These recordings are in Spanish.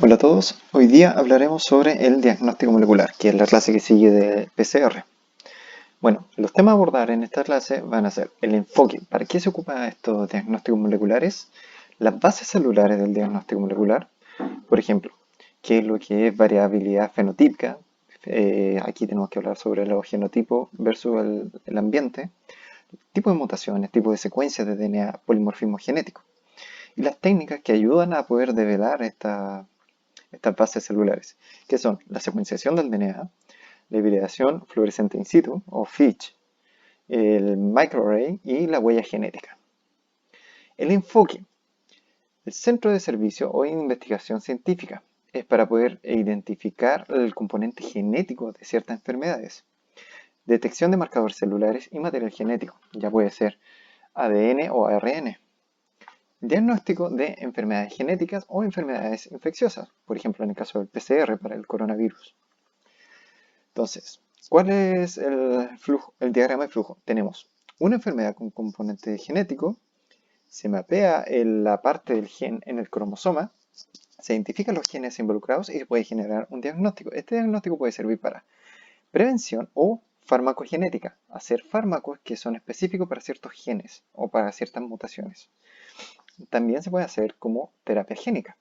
Hola a todos, hoy día hablaremos sobre el diagnóstico molecular, que es la clase que sigue de PCR. Bueno, los temas a abordar en esta clase van a ser el enfoque, ¿para qué se ocupan estos diagnósticos moleculares? Las bases celulares del diagnóstico molecular, por ejemplo, qué es lo que es variabilidad fenotípica, aquí tenemos que hablar sobre los genotipos versus el ambiente, tipo de mutaciones, tipo de secuencias de DNA, polimorfismo genético, y las técnicas que ayudan a poder develar estas bases celulares, que son la secuenciación del DNA, la hibridación fluorescente in situ, o FISH, el microarray y la huella genética. El enfoque, el centro de servicio o investigación científica, es para poder identificar el componente genético de ciertas enfermedades. Detección de marcadores celulares y material genético, ya puede ser ADN o ARN. Diagnóstico de enfermedades genéticas o enfermedades infecciosas, por ejemplo en el caso del PCR para el coronavirus. Entonces, ¿cuál es el diagrama de flujo? Tenemos una enfermedad con componente genético, se mapea la parte del gen en el cromosoma, se identifican los genes involucrados y se puede generar un diagnóstico. Este diagnóstico puede servir para prevención o farmacogenética, hacer fármacos que son específicos para ciertos genes o para ciertas mutaciones. También se puede hacer como terapia génica.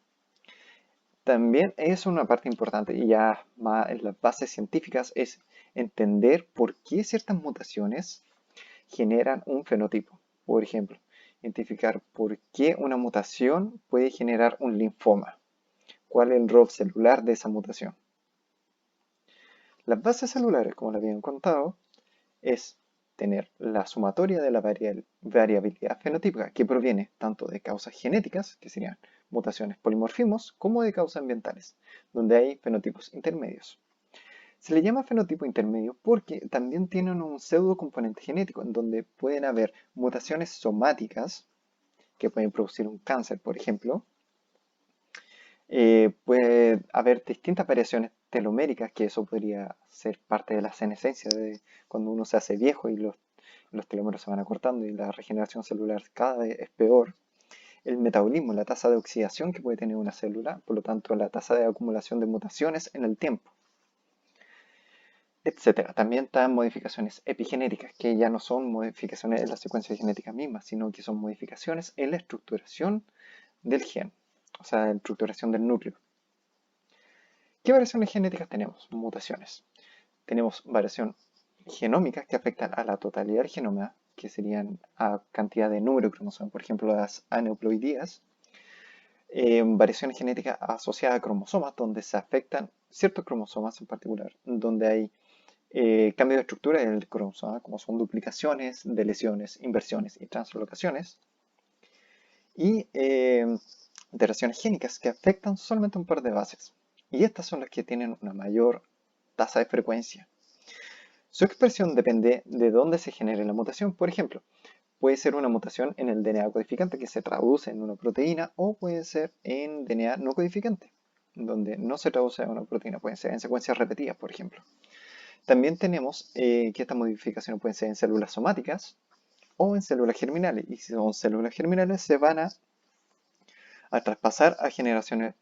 También es una parte importante y ya más en las bases científicas es entender por qué ciertas mutaciones generan un fenotipo. Por ejemplo, identificar por qué una mutación puede generar un linfoma. ¿Cuál es el rol celular de esa mutación? Las bases celulares, como les habían contado, es tener la sumatoria de la variabilidad fenotípica que proviene tanto de causas genéticas, que serían mutaciones polimorfismos, como de causas ambientales, donde hay fenotipos intermedios. Se le llama fenotipo intermedio porque también tienen un pseudo componente genético, en donde pueden haber mutaciones somáticas que pueden producir un cáncer, por ejemplo. Puede haber distintas variaciones teloméricas, que eso podría ser parte de la senescencia de cuando uno se hace viejo y los telómeros se van acortando y la regeneración celular cada vez es peor. El metabolismo, la tasa de oxidación que puede tener una célula, por lo tanto la tasa de acumulación de mutaciones en el tiempo, etcétera. También están modificaciones epigenéticas, que ya no son modificaciones en la secuencia genética misma, sino que son modificaciones en la estructuración del gen, o sea, la estructuración del núcleo. ¿Qué variaciones genéticas tenemos? Mutaciones. Tenemos variación genómica que afectan a la totalidad del genoma, que serían a cantidad de número de cromosomas, por ejemplo las aneuploidías. Variaciones genéticas asociadas a cromosomas, donde se afectan ciertos cromosomas en particular, donde hay cambios de estructura del cromosoma, como son duplicaciones, deleciones, inversiones y translocaciones. Y alteraciones génicas que afectan solamente un par de bases. Y estas son las que tienen una mayor tasa de frecuencia. Su expresión depende de dónde se genere la mutación. Por ejemplo, puede ser una mutación en el DNA codificante que se traduce en una proteína o puede ser en DNA no codificante, donde no se traduce en una proteína. Pueden ser en secuencias repetidas, por ejemplo. También tenemos que estas modificaciones pueden ser en células somáticas o en células germinales. Y si son células germinales, se van a traspasar a generaciones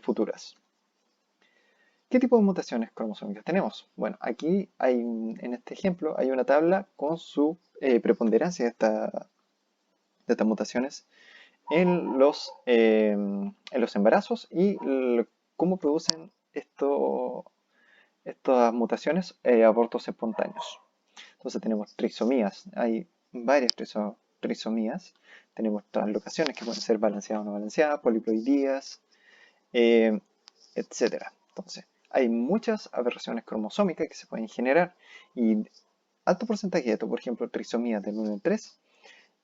futuras. ¿Qué tipo de mutaciones cromosómicas tenemos? Bueno, aquí en este ejemplo hay una tabla con su preponderancia de estas mutaciones en los embarazos y cómo producen estas mutaciones abortos espontáneos. Entonces tenemos trisomías, hay varias trisomías, tenemos translocaciones que pueden ser balanceadas o no balanceadas, poliploidías, eh, etcétera. Entonces, hay muchas aberraciones cromosómicas que se pueden generar y alto porcentaje de esto, por ejemplo, trisomías del 1 en 3,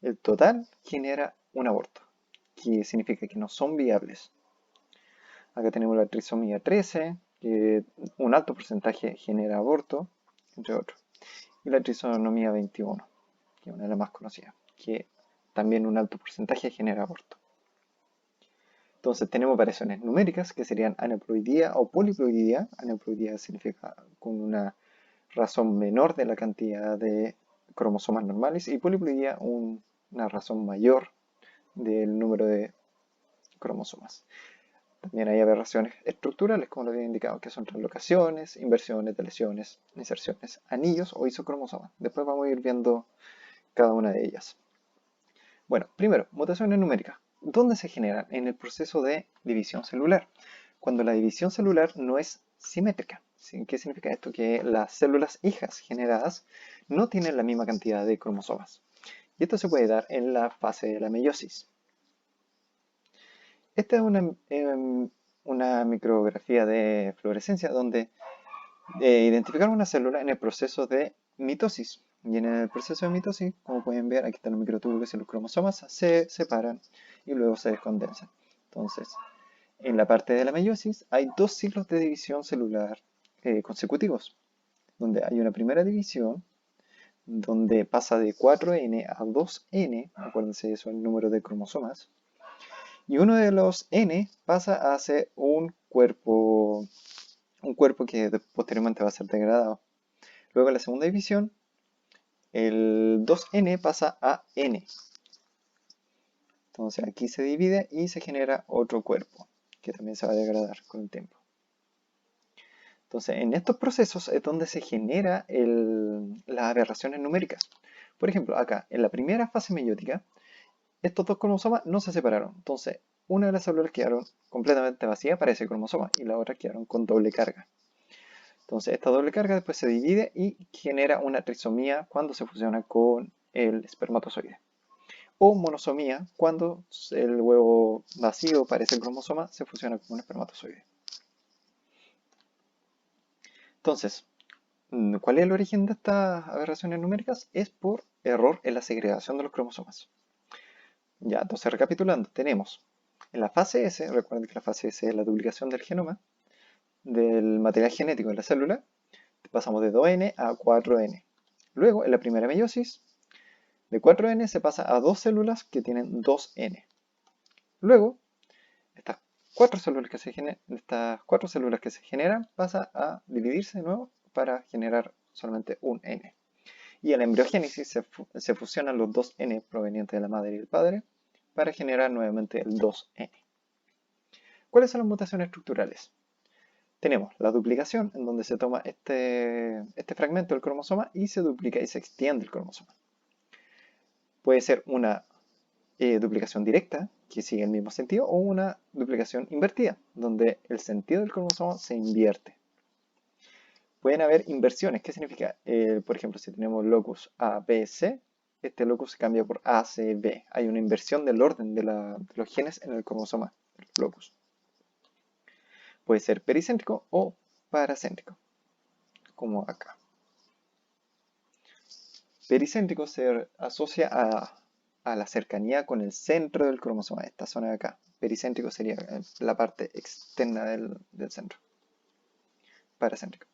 el total genera un aborto, que significa que no son viables. Acá tenemos la trisomía 13, que un alto porcentaje genera aborto, entre otros. Y la trisomía 21, que es una de las más conocidas, que también un alto porcentaje genera aborto. Entonces tenemos variaciones numéricas que serían aneuploidía o poliploidía. Aneuploidía significa con una razón menor de la cantidad de cromosomas normales y poliploidía una razón mayor del número de cromosomas. También hay aberraciones estructurales, como lo había indicado, que son translocaciones, inversiones, deleciones, inserciones, anillos o isocromosomas. Después vamos a ir viendo cada una de ellas. Bueno, primero, mutaciones numéricas. ¿Dónde se generan? En el proceso de división celular. Cuando la división celular no es simétrica. ¿Qué significa esto? Que las células hijas generadas no tienen la misma cantidad de cromosomas. Y esto se puede dar en la fase de la meiosis. Esta es una micrografía de fluorescencia donde identificaron una célula en el proceso de mitosis. Y en el proceso de mitosis, como pueden ver, aquí están los microtúbulos y los cromosomas, se separan y luego se descondensan. Entonces, en la parte de la meiosis hay dos ciclos de división celular consecutivos, donde hay una primera división, donde pasa de 4N a 2N, acuérdense eso, el número de cromosomas, y uno de los N pasa a ser un cuerpo que posteriormente va a ser degradado. Luego en la segunda división, el 2N pasa a N. Entonces aquí se divide y se genera otro cuerpo, que también se va a degradar con el tiempo. Entonces en estos procesos es donde se genera las aberraciones numéricas. Por ejemplo, acá, en la primera fase meiótica, estos dos cromosomas no se separaron. Entonces, una de las células quedaron completamente vacía para ese cromosoma y la otra quedaron con doble carga. Entonces, esta doble carga después se divide y genera una trisomía cuando se fusiona con el espermatozoide. O monosomía cuando el huevo vacío para ese cromosoma se fusiona con un espermatozoide. Entonces, ¿cuál es el origen de estas aberraciones numéricas? Es por error en la segregación de los cromosomas. Ya, entonces recapitulando, tenemos en la fase S, recuerden que la fase S es la duplicación del genoma, del material genético de la célula, pasamos de 2N a 4N. Luego, en la primera meiosis, de 4N se pasa a dos células que tienen 2N. Luego, estas cuatro células que se generan pasa a dividirse de nuevo para generar solamente un N. Y en la embriogénesis se fusionan los dos N provenientes de la madre y el padre para generar nuevamente el 2N. ¿Cuáles son las mutaciones estructurales? Tenemos la duplicación, en donde se toma este fragmento del cromosoma y se duplica y se extiende el cromosoma. Puede ser una duplicación directa, que sigue el mismo sentido, o una duplicación invertida, donde el sentido del cromosoma se invierte. Pueden haber inversiones. ¿Qué significa? Por ejemplo, si tenemos locus A, B, C, este locus se cambia por A, C, B. Hay una inversión del orden de los genes en el cromosoma, el locus. Puede ser pericéntrico o paracéntrico, como acá. Pericéntrico se asocia a la cercanía con el centro del cromosoma, esta zona de acá. Pericéntrico sería la parte externa del centro. Paracéntrico.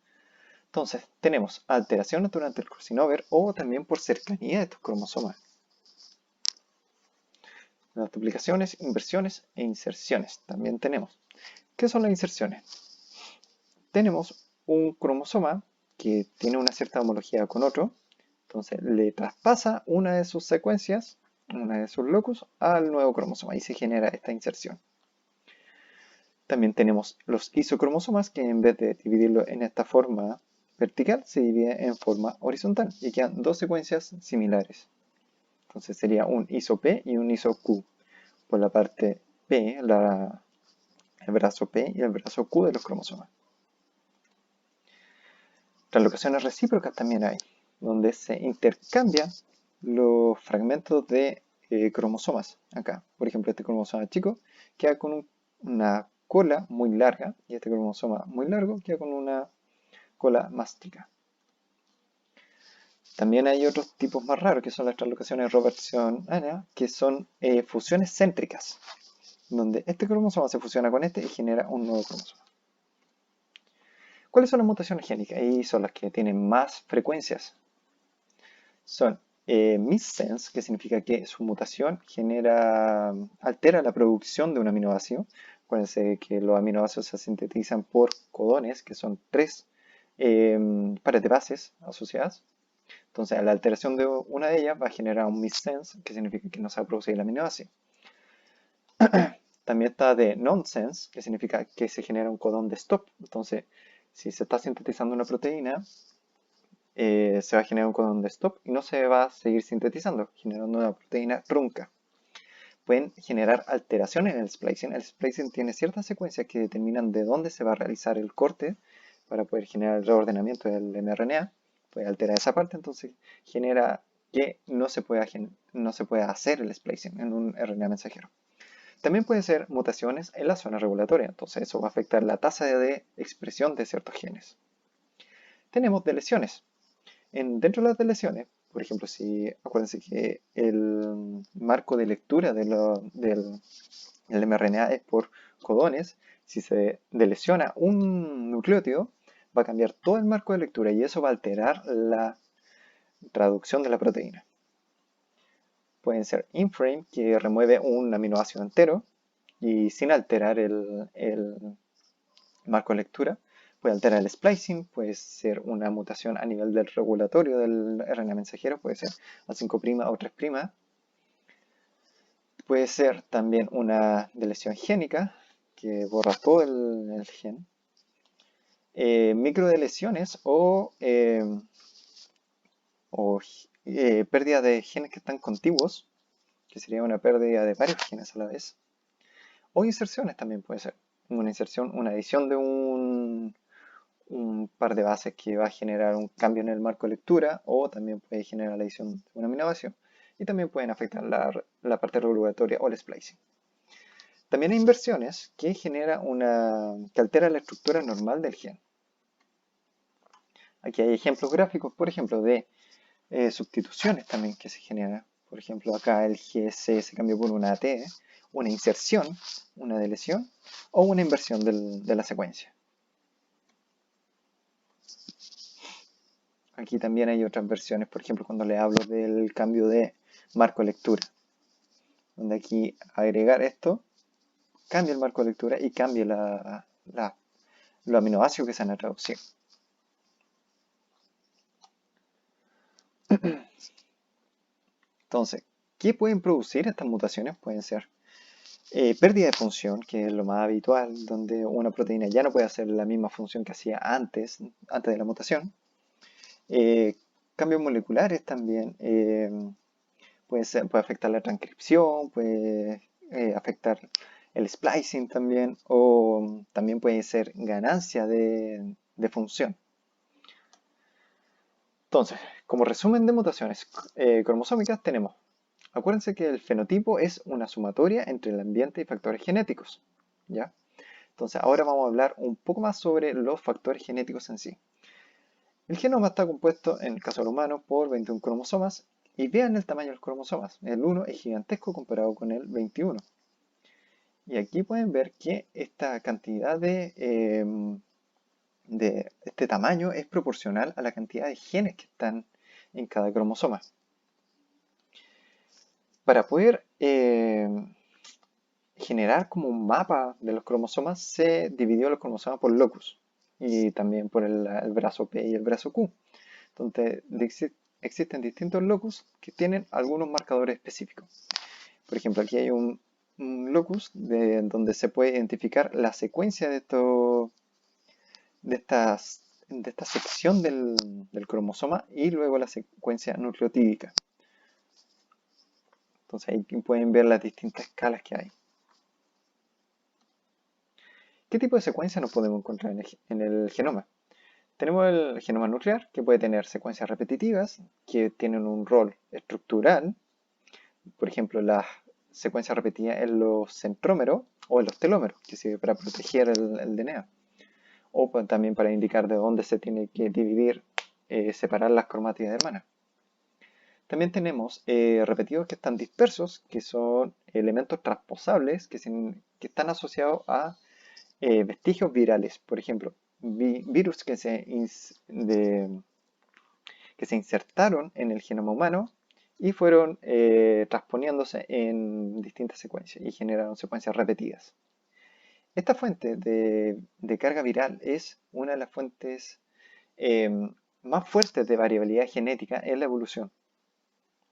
Entonces, tenemos alteraciones durante el crossing over o también por cercanía de estos cromosomas. Las duplicaciones, inversiones e inserciones también tenemos. ¿Qué son las inserciones? Tenemos un cromosoma que tiene una cierta homología con otro, entonces le traspasa una de sus secuencias, una de sus locus, al nuevo cromosoma y se genera esta inserción. También tenemos los isocromosomas que en vez de dividirlo en esta forma vertical se divide en forma horizontal y quedan dos secuencias similares. Entonces sería un iso P y un iso Q. Por la parte P, el brazo P y el brazo Q de los cromosomas. Translocaciones recíprocas también hay, donde se intercambian los fragmentos de cromosomas. Acá, por ejemplo, este cromosoma chico queda con una cola muy larga y este cromosoma muy largo queda con una cola más chica. También hay otros tipos más raros que son las translocaciones robertsianas, que son fusiones céntricas, donde este cromosoma se fusiona con este y genera un nuevo cromosoma. ¿Cuáles son las mutaciones génicas? Y son las que tienen más frecuencias. Son missense, que significa que su mutación altera la producción de un aminoácido. Acuérdense que los aminoácidos se sintetizan por codones, que son tres pares de bases asociadas. Entonces, la alteración de una de ellas va a generar un missense, que significa que no se va a producir el aminoácido. También está de nonsense, que significa que se genera un codón de stop. Entonces, si se está sintetizando una proteína, se va a generar un codón de stop y no se va a seguir sintetizando, generando una proteína trunca. Pueden generar alteraciones en el splicing. El splicing tiene ciertas secuencias que determinan de dónde se va a realizar el corte para poder generar el reordenamiento del mRNA. Puede alterar esa parte, entonces genera que no se pueda hacer el splicing en un RNA mensajero. También puede ser mutaciones en la zona regulatoria, entonces eso va a afectar la tasa de expresión de ciertos genes. Tenemos deleciones. Dentro de las deleciones, por ejemplo, acuérdense que el marco de lectura del mRNA es por codones. Si se delesiona un nucleótido, va a cambiar todo el marco de lectura y eso va a alterar la traducción de la proteína. Pueden ser in-frame, que remueve un aminoácido entero y sin alterar el marco de lectura. Puede alterar el splicing, puede ser una mutación a nivel del regulatorio del RNA mensajero, puede ser A5' o 3'. Puede ser también una deleción génica, que borra todo el gen. Microdeleciones o pérdida de genes que están contiguos, que sería una pérdida de varios genes a la vez. O inserciones también puede ser. Una inserción, una adición de un par de bases que va a generar un cambio en el marco de lectura, o también puede generar la adición de un aminoácido, y también pueden afectar la parte regulatoria o el splicing. También hay inversiones que altera la estructura normal del gen. Aquí hay ejemplos gráficos, por ejemplo, de sustituciones también que se generan. Por ejemplo, acá el GC se cambió por una AT, una inserción, una deleción o una inversión de la secuencia. Aquí también hay otras versiones, por ejemplo, cuando le hablo del cambio de marco de lectura, donde aquí agregar esto cambia el marco de lectura y cambia los aminoácidos que se van a traducir. Entonces, ¿qué pueden producir estas mutaciones? Pueden ser pérdida de función, que es lo más habitual, donde una proteína ya no puede hacer la misma función que hacía antes de la mutación. Cambios moleculares también, puede afectar la transcripción, puede afectar el splicing también, o también puede ser ganancia de función. Entonces, como resumen de mutaciones cromosómicas tenemos, acuérdense que el fenotipo es una sumatoria entre el ambiente y factores genéticos, ¿ya? Entonces, ahora vamos a hablar un poco más sobre los factores genéticos en sí. El genoma está compuesto, en el caso del humano, por 21 cromosomas, y vean el tamaño de los cromosomas. El 1 es gigantesco comparado con el 21. Y aquí pueden ver que esta cantidad de este tamaño es proporcional a la cantidad de genes que están en cada cromosoma. Para poder generar como un mapa de los cromosomas, se dividió los cromosomas por locus y también por el brazo P y el brazo Q. Entonces existen distintos locus que tienen algunos marcadores específicos. Por ejemplo, aquí hay un locus donde se puede identificar la secuencia de esta sección del cromosoma y luego la secuencia nucleotídica. Entonces ahí pueden ver las distintas escalas que hay. ¿Qué tipo de secuencia nos podemos encontrar en el genoma? Tenemos el genoma nuclear, que puede tener secuencias repetitivas, que tienen un rol estructural. Por ejemplo, las secuencias repetidas en los centrómeros o en los telómeros, que sirve para proteger el DNA. O también para indicar de dónde se tiene que dividir, separar las cromátidas hermanas. También tenemos repetidos que están dispersos, que son elementos transposables que están asociados a vestigios virales. Por ejemplo, virus que se insertaron en el genoma humano y fueron transponiéndose en distintas secuencias y generaron secuencias repetidas. Esta fuente de carga viral es una de las fuentes más fuertes de variabilidad genética en la evolución.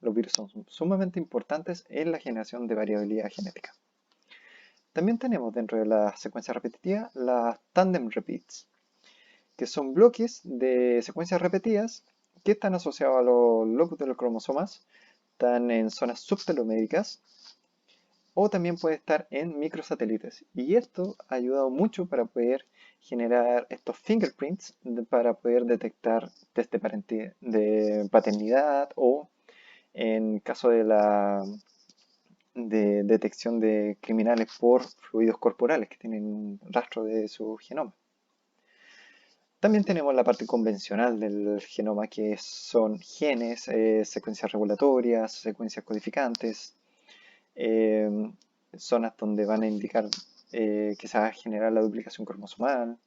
Los virus son sumamente importantes en la generación de variabilidad genética. También tenemos dentro de la secuencia repetitiva las tandem repeats, que son bloques de secuencias repetidas que están asociados a los locus de los cromosomas, están en zonas subteloméricas o también puede estar en microsatélites. Y esto ha ayudado mucho para poder generar estos fingerprints para poder detectar test de paternidad o en caso de la detección de criminales por fluidos corporales que tienen un rastro de su genoma. También tenemos la parte convencional del genoma, que son genes, secuencias regulatorias, secuencias codificantes, eh, zonas donde van a indicar que se va a generar la duplicación cromosomal,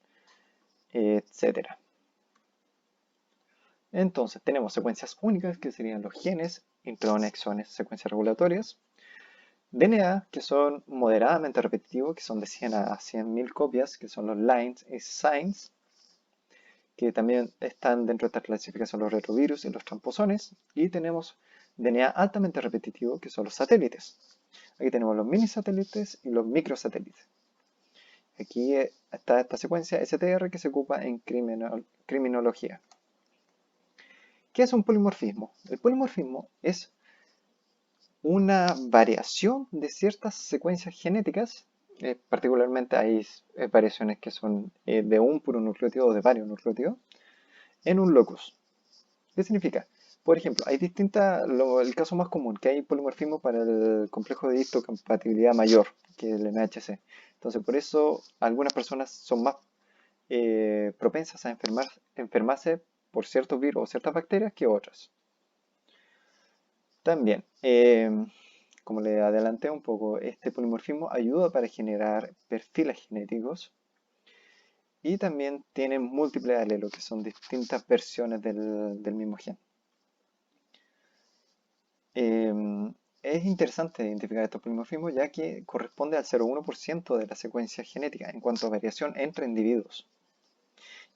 etc. Entonces tenemos secuencias únicas, que serían los genes, intrones, exones, secuencias regulatorias, DNA, que son moderadamente repetitivos, que son de 100 a 100.000 copias, que son los lines y signs, que también están dentro de esta clasificación los retrovirus y los tramposones. Y tenemos DNA altamente repetitivo, que son los satélites. Aquí tenemos los mini satélites y los microsatélites. Aquí está esta secuencia STR que se ocupa en criminología. ¿Qué es un polimorfismo? El polimorfismo es una variación de ciertas secuencias genéticas, particularmente hay variaciones que son de un puro nucleótido o de varios nucleótidos, en un locus. ¿Qué significa? Por ejemplo, hay el caso más común, que hay polimorfismo para el complejo de histocompatibilidad mayor, que es el MHC. Entonces, por eso algunas personas son más propensas a enfermarse por ciertos virus o ciertas bacterias que otras. También, como le adelanté un poco, este polimorfismo ayuda para generar perfiles genéticos y también tiene múltiples alelos, que son distintas versiones del mismo gen. Es interesante identificar estos polimorfismos ya que corresponde al 0,1% de la secuencia genética en cuanto a variación entre individuos.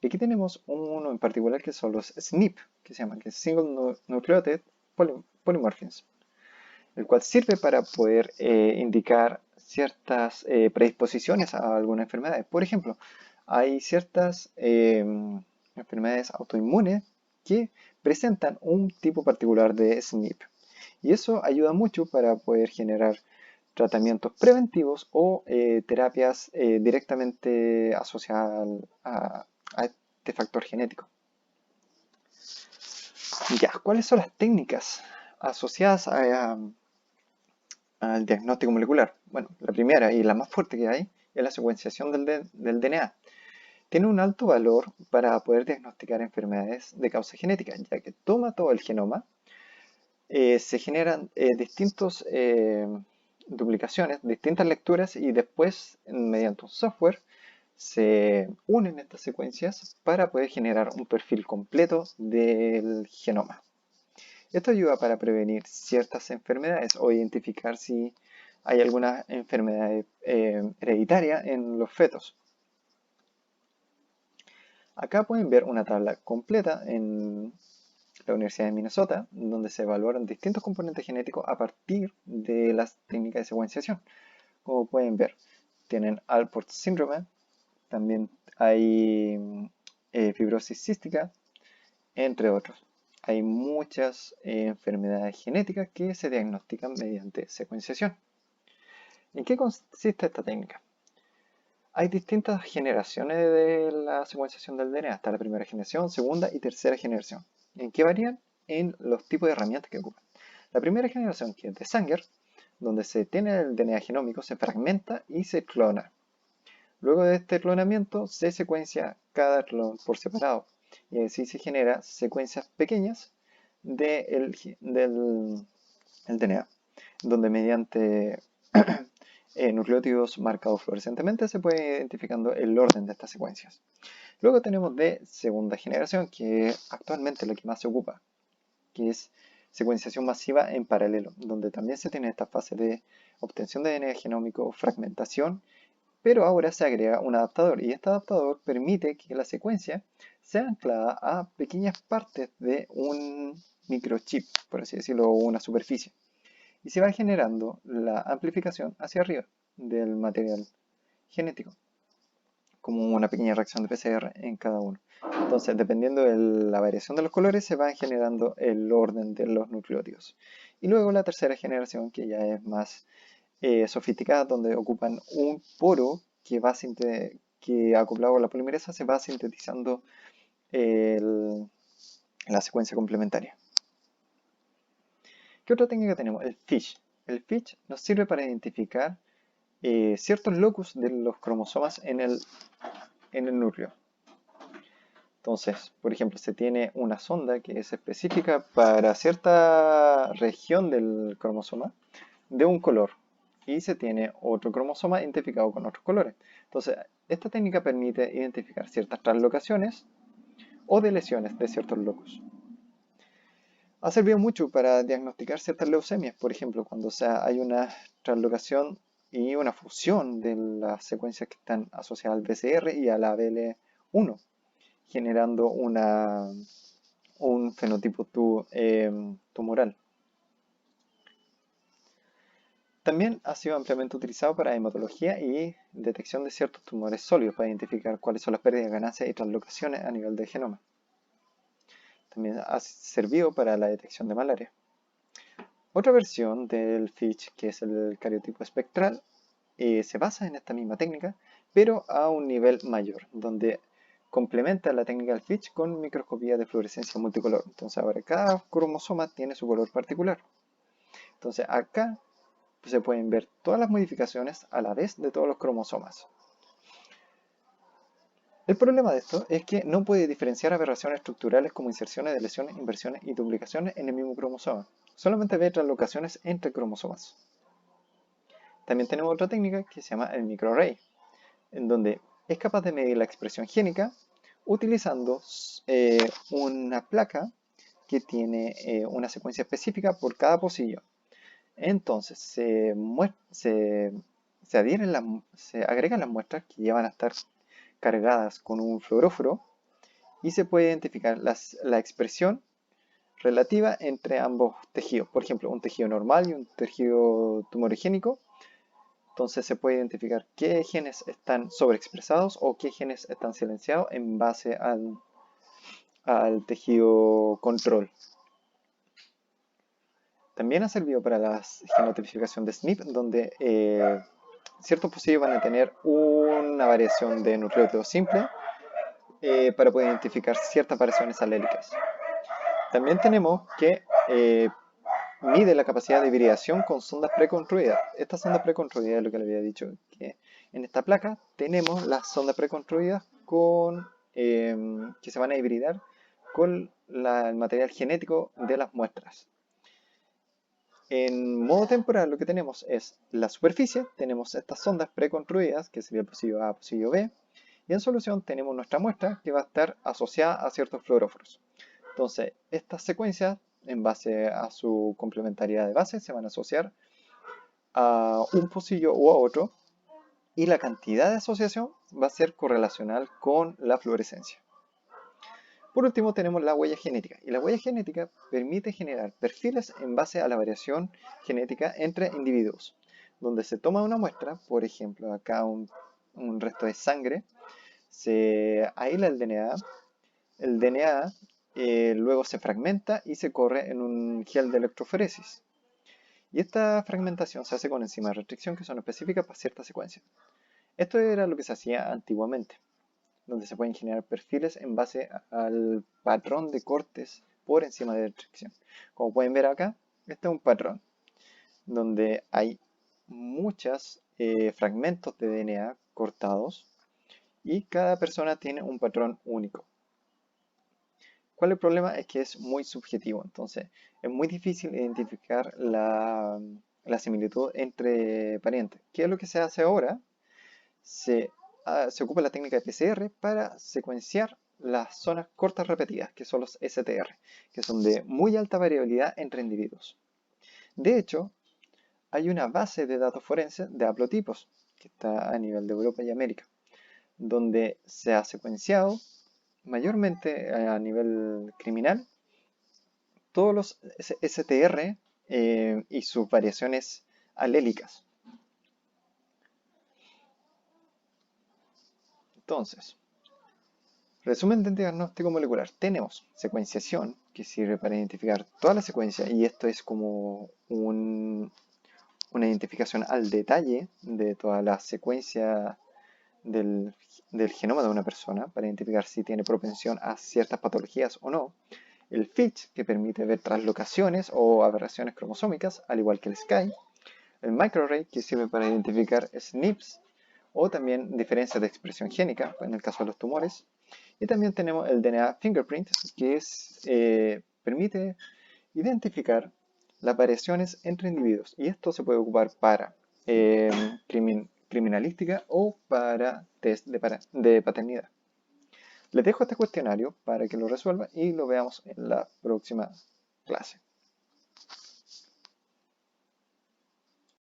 Y aquí tenemos uno en particular que son los SNP, que se llaman que Single Nucleotide Polymorphisms, el cual sirve para poder indicar ciertas predisposiciones a alguna enfermedad. Por ejemplo, hay ciertas enfermedades autoinmunes que presentan un tipo particular de SNP. Y eso ayuda mucho para poder generar tratamientos preventivos o terapias directamente asociadas a este factor genético. Ya, ¿cuáles son las técnicas asociadas al diagnóstico molecular? Bueno, la primera y la más fuerte que hay es la secuenciación del DNA. Tiene un alto valor para poder diagnosticar enfermedades de causa genética, ya que toma todo el genoma, se generan distintas duplicaciones, distintas lecturas y después, mediante un software, se unen estas secuencias para poder generar un perfil completo del genoma. Esto ayuda para prevenir ciertas enfermedades o identificar si hay alguna enfermedad hereditaria en los fetos. Acá pueden ver una tabla completa en la Universidad de Minnesota, donde se evaluaron distintos componentes genéticos a partir de las técnicas de secuenciación. Como pueden ver, tienen Alport síndrome, también hay fibrosis cística, entre otros. Hay muchas enfermedades genéticas que se diagnostican mediante secuenciación. ¿En qué consiste esta técnica? Hay distintas generaciones de la secuenciación del DNA, hasta la primera generación, segunda y tercera generación. ¿En qué varían? En los tipos de herramientas que ocupan. La primera generación, que es de Sanger, donde se tiene el DNA genómico, se fragmenta y se clona. Luego de este clonamiento se secuencia cada clon por separado y así se generan secuencias pequeñas del DNA, donde mediante nucleótidos marcados fluorescentemente se puede ir identificando el orden de estas secuencias. Luego tenemos de segunda generación, que actualmente es la que más se ocupa, que es secuenciación masiva en paralelo, donde también se tiene esta fase de obtención de DNA genómico, fragmentación, pero ahora se agrega un adaptador y este adaptador permite que la secuencia sea anclada a pequeñas partes de un microchip, por así decirlo, o una superficie, y se va generando la amplificación hacia arriba. del material genético, como una pequeña reacción de PCR en cada uno. Entonces, dependiendo de la variación de los colores, se va generando el orden de los nucleótidos. Y luego la tercera generación, que ya es más sofisticada, donde ocupan un poro que acoplado a la polimerasa se va sintetizando la secuencia complementaria. ¿Qué otra técnica tenemos? El FISH. El FISH nos sirve para identificar ciertos locus de los cromosomas en el núcleo. Entonces, por ejemplo, se tiene una sonda que es específica para cierta región del cromosoma de un color y se tiene otro cromosoma identificado con otros colores. Entonces, esta técnica permite identificar ciertas translocaciones o deleciones de ciertos locus. Ha servido mucho para diagnosticar ciertas leucemias, por ejemplo, cuando hay una translocación y una fusión de las secuencias que están asociadas al BCR y a la ABL1, generando un fenotipo tumoral. También ha sido ampliamente utilizado para hematología y detección de ciertos tumores sólidos para identificar cuáles son las pérdidas, ganancias y translocaciones a nivel de genoma. También ha servido para la detección de malaria. Otra versión del FISH, que es el cariotipo espectral, se basa en esta misma técnica, pero a un nivel mayor, donde complementa la técnica del FISH con microscopía de fluorescencia multicolor. Entonces ahora cada cromosoma tiene su color particular. Entonces acá se pueden ver todas las modificaciones a la vez de todos los cromosomas. El problema de esto es que no puede diferenciar aberraciones estructurales como inserciones, deleciones, inversiones y duplicaciones en el mismo cromosoma. Solamente ve translocaciones entre cromosomas. También tenemos otra técnica que se llama el microarray, en donde es capaz de medir la expresión génica utilizando una placa que tiene una secuencia específica por cada pocillo. Entonces se agregan las muestras que ya van a estar cargadas con un fluoróforo y se puede identificar la expresión relativa entre ambos tejidos. Por ejemplo, un tejido normal y un tejido tumorigénico. Entonces se puede identificar qué genes están sobreexpresados o qué genes están silenciados en base al tejido control. También ha servido para la genotipificación de SNP, donde ciertos pocillos van a tener una variación de nucleótido simple para poder identificar ciertas variaciones alélicas. También tenemos que mide la capacidad de hibridación con sondas preconstruidas. Estas sondas preconstruidas es lo que le había dicho, que en esta placa tenemos las sondas preconstruidas que se van a hibridar con el material genético de las muestras. En modo temporal lo que tenemos es la superficie, tenemos estas sondas preconstruidas, que sería el pocillo A, pocillo B, y en solución tenemos nuestra muestra que va a estar asociada a ciertos fluoróforos. Entonces, estas secuencias, en base a su complementariedad de base, se van a asociar a un pocillo u a otro, y la cantidad de asociación va a ser correlacional con la fluorescencia. Por último tenemos la huella genética, y la huella genética permite generar perfiles en base a la variación genética entre individuos, donde se toma una muestra, por ejemplo acá un resto de sangre, se aísla el DNA luego se fragmenta y se corre en un gel de electroforesis. Y esta fragmentación se hace con enzimas de restricción que son específicas para ciertas secuencias. Esto era lo que se hacía antiguamente, donde se pueden generar perfiles en base al patrón de cortes por enzima de restricción. Como pueden ver acá, este es un patrón donde hay muchos fragmentos de DNA cortados y cada persona tiene un patrón único. ¿Cuál es el problema? Es que es muy subjetivo, entonces es muy difícil identificar la similitud entre parientes. ¿Qué es lo que se hace ahora? Se ocupa la técnica de PCR para secuenciar las zonas cortas repetidas, que son los STR, que son de muy alta variabilidad entre individuos. De hecho, hay una base de datos forenses de haplotipos, que está a nivel de Europa y América, donde se ha secuenciado mayormente a nivel criminal todos los STR y sus variaciones alélicas. Entonces, resumen del diagnóstico molecular. Tenemos secuenciación, que sirve para identificar toda la secuencia, y esto es como una identificación al detalle de toda la secuencia del genoma de una persona, para identificar si tiene propensión a ciertas patologías o no. El FISH, que permite ver translocaciones o aberraciones cromosómicas, al igual que el SCAI. El microarray, que sirve para identificar SNPs o también diferencias de expresión génica, en el caso de los tumores. Y también tenemos el DNA fingerprint, que permite identificar las variaciones entre individuos. Y esto se puede ocupar para criminalística o para test de paternidad. Les dejo este cuestionario para que lo resuelvan y lo veamos en la próxima clase.